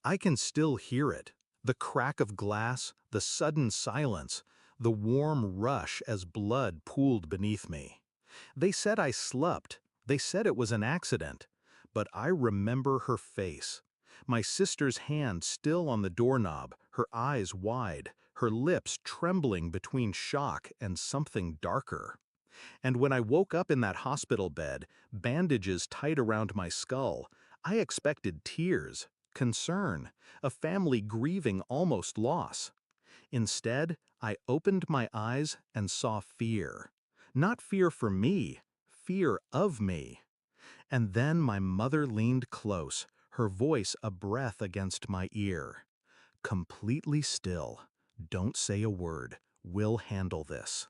I can still hear it. The crack of glass, the sudden silence, the warm rush as blood pooled beneath me. They said I slept. They said it was an accident. But I remember her face. My sister's hand still on the doorknob, her eyes wide, her lips trembling between shock and something darker. And when I woke up in that hospital bed, bandages tight around my skull, I expected tears, concern, a family grieving almost loss. Instead, I opened my eyes and saw fear. Not fear for me, fear of me. And then my mother leaned close, her voice a breath against my ear. Completely still. Don't say a word. We'll handle this.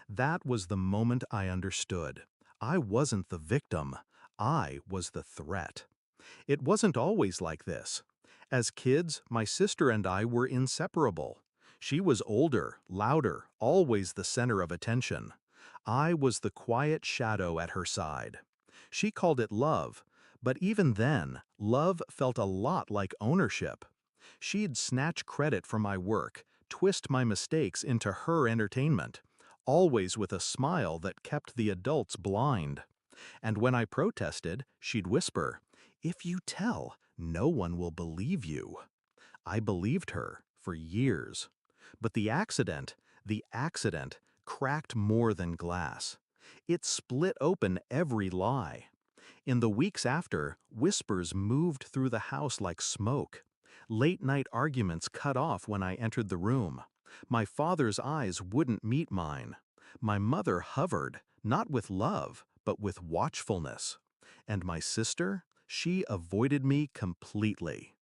That was the moment I understood. I wasn't the victim. I was the threat. It wasn't always like this. As kids, my sister and I were inseparable. She was older, louder, always the center of attention. I was the quiet shadow at her side. She called it love, but even then, love felt a lot like ownership. She'd snatch credit for my work, twist my mistakes into her entertainment, always with a smile that kept the adults blind. And when I protested, she'd whisper, "If you tell, no one will believe you." I believed her for years. But the accident, cracked more than glass. It split open every lie. In the weeks after, whispers moved through the house like smoke. Late-night arguments cut off when I entered the room. My father's eyes wouldn't meet mine. My mother hovered, not with love, but with watchfulness. And my sister, she avoided me completely.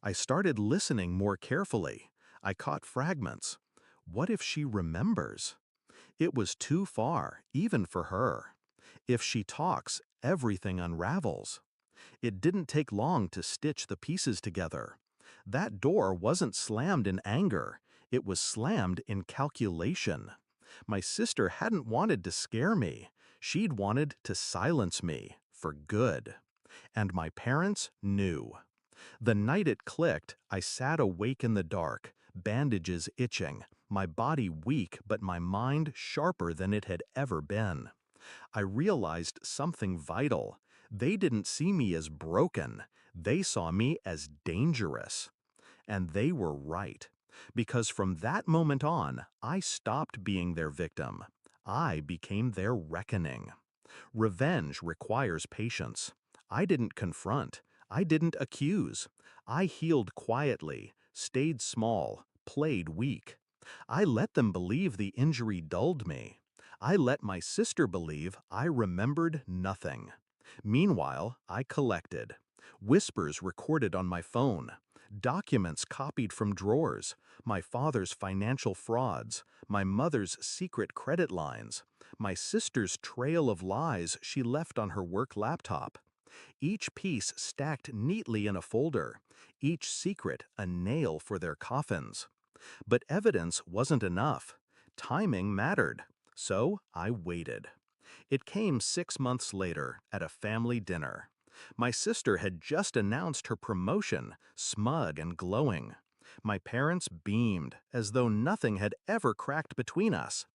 I started listening more carefully. I caught fragments. What if she remembers? It was too far, even for her. If she talks, everything unravels. It didn't take long to stitch the pieces together. That door wasn't slammed in anger. It was slammed in calculation. My sister hadn't wanted to scare me. She'd wanted to silence me, for good. And my parents knew. The night it clicked, I sat awake in the dark, bandages itching, my body weak but my mind sharper than it had ever been. I realized something vital. They didn't see me as broken. They saw me as dangerous. And they were right. Because from that moment on, I stopped being their victim. I became their reckoning. Revenge requires patience. I didn't confront. I didn't accuse. I healed quietly, stayed small, played weak. I let them believe the injury dulled me. I let my sister believe I remembered nothing. Meanwhile, I collected. Whispers recorded on my phone, documents copied from drawers, my father's financial frauds, my mother's secret credit lines, my sister's trail of lies she left on her work laptop. Each piece stacked neatly in a folder, each secret a nail for their coffins. But evidence wasn't enough. Timing mattered. So I waited. It came 6 months later at a family dinner. My sister had just announced her promotion, smug and glowing. My parents beamed, as though nothing had ever cracked between us.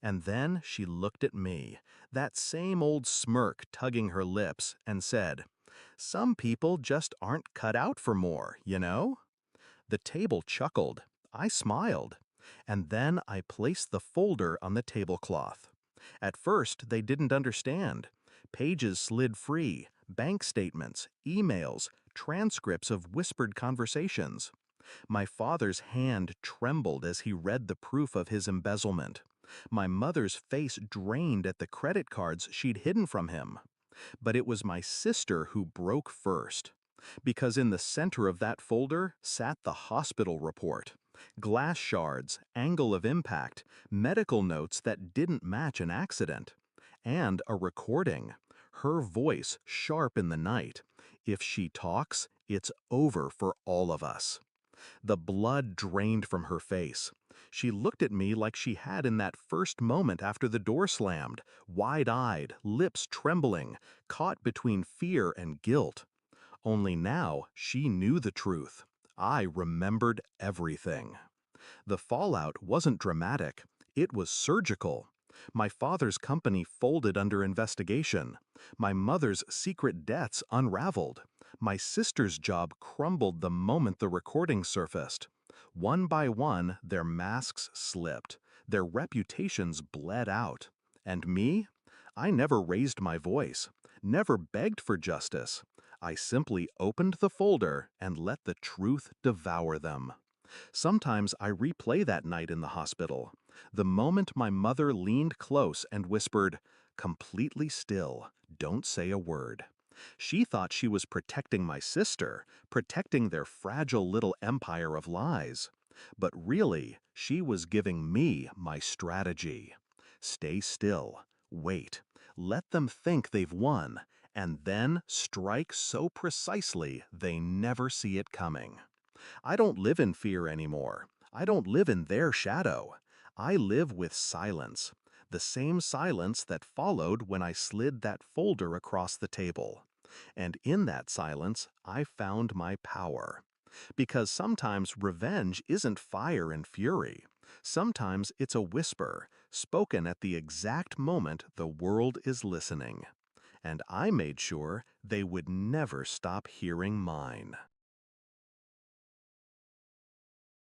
And then she looked at me, that same old smirk tugging her lips, and said, "Some people just aren't cut out for more, you know?" The table chuckled. I smiled. And then I placed the folder on the tablecloth. At first, they didn't understand. Pages slid free, bank statements, emails, transcripts of whispered conversations. My father's hand trembled as he read the proof of his embezzlement. My mother's face drained at the credit cards she'd hidden from him. But it was my sister who broke first. Because in the center of that folder sat the hospital report. Glass shards, angle of impact, medical notes that didn't match an accident. And a recording. Her voice sharp in the night. If she talks, it's over for all of us. The blood drained from her face. She looked at me like she had in that first moment after the door slammed, wide-eyed, lips trembling, caught between fear and guilt. Only now she knew the truth. I remembered everything. The fallout wasn't dramatic, it was surgical. My father's company folded under investigation. My mother's secret debts unraveled. My sister's job crumbled the moment the recording surfaced. One by one, their masks slipped. Their reputations bled out. And me? I never raised my voice, never begged for justice. I simply opened the folder and let the truth devour them. Sometimes I replay that night in the hospital. The moment my mother leaned close and whispered, "Completely still, don't say a word." She thought she was protecting my sister, protecting their fragile little empire of lies. But really, she was giving me my strategy. Stay still, wait, let them think they've won, and then strike so precisely they never see it coming. I don't live in fear anymore. I don't live in their shadow. I live with silence, the same silence that followed when I slid that folder across the table. And in that silence, I found my power. Because sometimes revenge isn't fire and fury. Sometimes it's a whisper, spoken at the exact moment the world is listening. And I made sure they would never stop hearing mine.